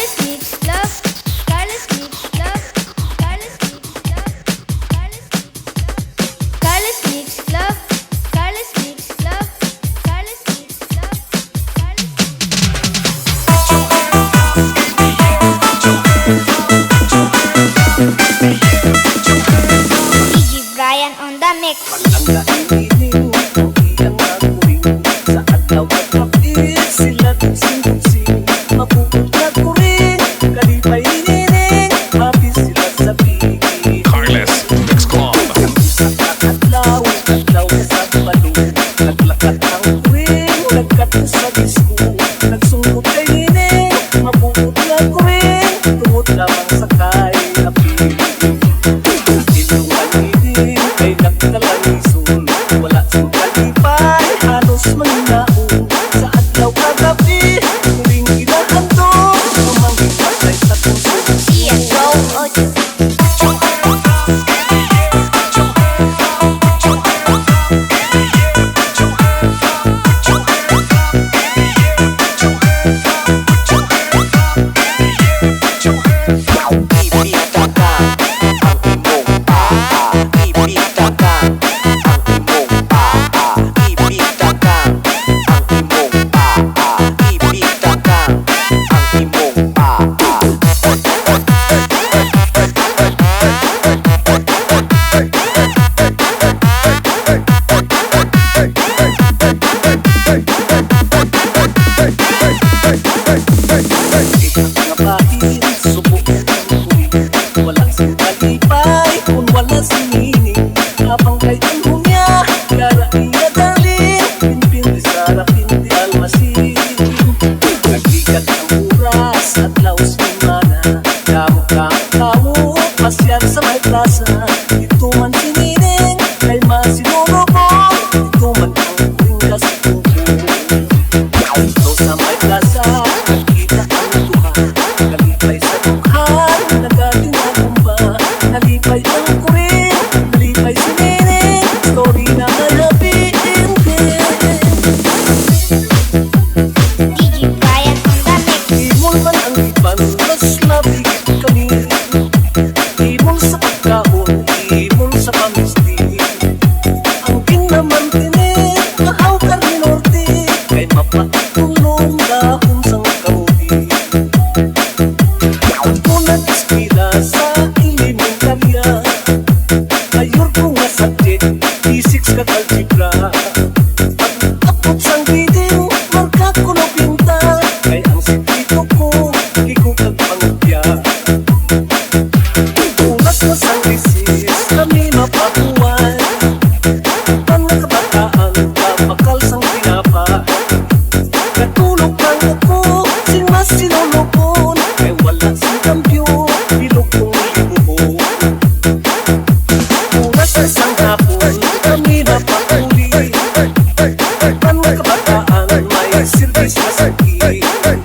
Carlos Mix Club, Carlos Mix Club, Carlos Mix Club, Carlos Mix Club, Carlos Mix Club, Carlos Mix Club, Carlos Mix Club, DJ Brian on the mix. Palangga-iniling ang iyang naguring sa adlaw at kapit sila tusing-tusing mapupulad ko rin kalipay-nining mapis sila sa pigil Carlos Mix Club. sa adlaw sa balong naglakad ang ring nagkat sa disco nagsungkot kay nining mapupulad ko rin tumot lamang sakay apil ay nagkalalisun wala siyang kalipay halos maninaon sa adlaw kagabi muling ginahantong tumangin patay sa puso CSO Audio. Ikakapahid, subok ng tuwing wala siyang kalipay kung wala sinining habang kay ang niya kara iya dalin pimpin di sarap hindi almasin nagigat ang oras at laos ng mana kamu pasyar sa may plaza ito man sinining kay masinuro ko ito man ang ringkas ko ito sa may plaza nakita ang duha kalipay sa dukhan nagaling na kumba nalipay ang kurin nalipay si Nene story na malapitin DJ Brian on the mix. Imol man ang iban mas mabigit kami imol sa pagkaon imol sa pamisti ang kinaman tinig maaw ka rin norte kay mapatulong dahon sang kamuti ang unang eskila sa elementarya ayor ko nga subject physics kat algebra pag-apot sang reading marka ko no pinta kay ang sikrito ko ikukag pangupya unas na sang resis kami mapakuan ang nakabataan kapakal sang pinapa katulog lang ako sing mas sinulupon kay wala sing kampyo bilog kong libuhon unas na sang hapon kami napakuli ang nakabataan may service na sakit